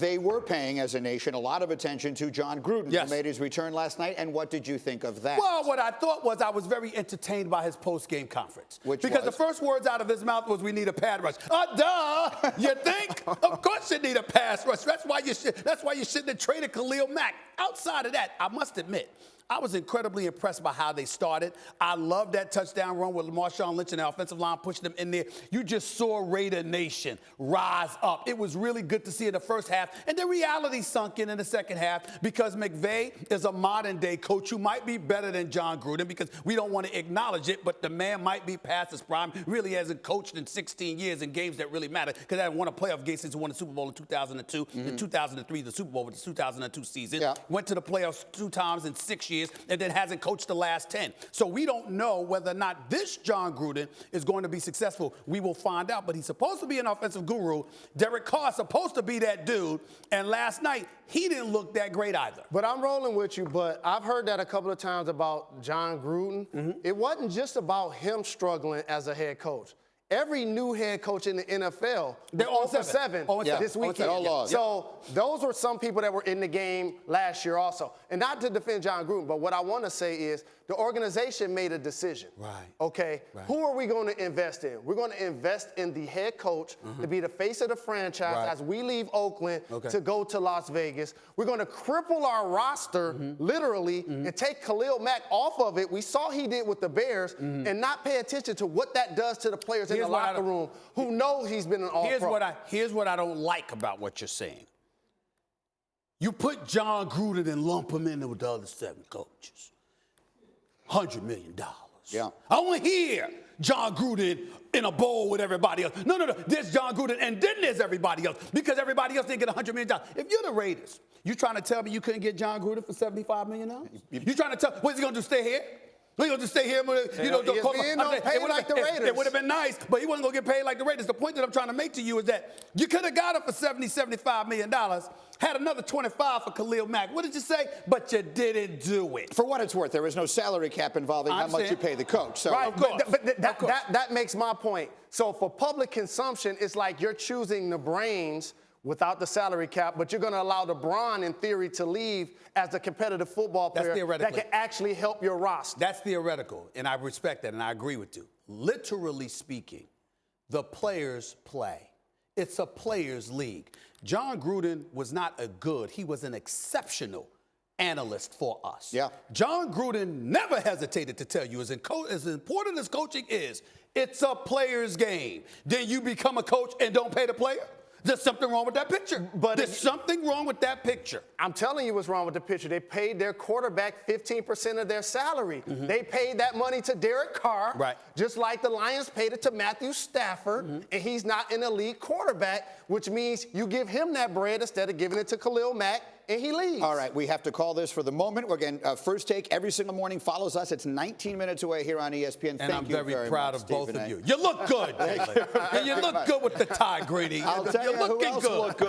they were paying, as a nation, a lot of attention to Jon Gruden, Yes. who made his return last night. And what did you think of that? Well, what I thought was I was very entertained by his post-game conference. Because the first words out of his mouth was, "We need a pad rush." Duh! You think? Of course you need a pass rush. That's why you shouldn't have traded Khalil Mack. Outside of that, I must admit, I was incredibly impressed by how they started. I love that touchdown run with Marshawn Lynch and the offensive line pushing them in there. You just saw Raider Nation rise up. It was really good to see in the first half. And the reality sunk in the second half because McVay is a modern-day coach who might be better than Jon Gruden because we don't want to acknowledge it, but the man might be past his prime. Really hasn't coached in 16 years in games that really matter because I haven't won a playoff game since he won the Super Bowl in 2002. In 2003, the Super Bowl was the 2002 season. Yeah. Went to the playoffs 2 times in 6 years. And then hasn't coached the last 10. So we don't know whether or not this Jon Gruden is going to be successful. We will find out. But he's supposed to be an offensive guru. Derek Carr's supposed to be that dude. And last night, he didn't look that great either. But I'm rolling with you, but I've heard that a couple of times about Jon Gruden. It wasn't just about him struggling as a head coach. Every new head coach in the NFL, they're all 7 this weekend. All lost. So those were some people that were in the game last year also. And not to defend Jon Gruden, but what I want to say is the organization made a decision. Right. Okay? Right. Who are we going to invest in? We're going to invest in the head coach to be the face of the franchise as we leave Oakland to go to Las Vegas. We're going to cripple our roster, literally, and take Khalil Mack off of it. We saw he did with the Bears and not pay attention to what that does to the players in the locker room who know he's been an all-pro. Here's what I don't like about what you're saying. You put Jon Gruden and lump him in with the other 7 coaches. $100 million. Yeah. I want to hear Jon Gruden in a bowl with everybody else. No. There's Jon Gruden, and then there's everybody else because everybody else didn't get $100 million. If you're the Raiders, you trying to tell me you couldn't get Jon Gruden for $75 million? You trying to tell? What's he going to do? Stay here? He's going to just stay here. ESPN don't pay like the Raiders. It would have been nice, but he wasn't going to get paid like the Raiders. The point that I'm trying to make to you is that you could have got him for $75 million, had another 25 for Khalil Mack. What did you say? But you didn't do it. For what it's worth, there is no salary cap involving how much you pay the coach. So. Right, but that makes my point. So for public consumption, it's like you're choosing the brains without the salary cap, but you're going to allow LeBron, in theory, to leave as the competitive football player that can actually help your roster. That's theoretical, and I respect that, and I agree with you. Literally speaking, the players play. It's a players' league. Jon Gruden was not he was an exceptional analyst for us. Yeah. Jon Gruden never hesitated to tell you, as important as coaching is, it's a players' game. Then you become a coach and don't pay the player? There's something wrong with that picture. There's something wrong with that picture. I'm telling you what's wrong with the picture. They paid their quarterback 15% of their salary. They paid that money to Derek Carr, just like the Lions paid it to Matthew Stafford, and he's not an elite quarterback, which means you give him that bread instead of giving it to Khalil Mack, and he leaves. All right, we have to call this for the moment. Again, First Take every single morning follows us. It's 19 minutes away here on ESPN. And I'm very proud of both of you. You look good, Jalen. And you look good with the tie, Grady. I'll tell you who else looked good.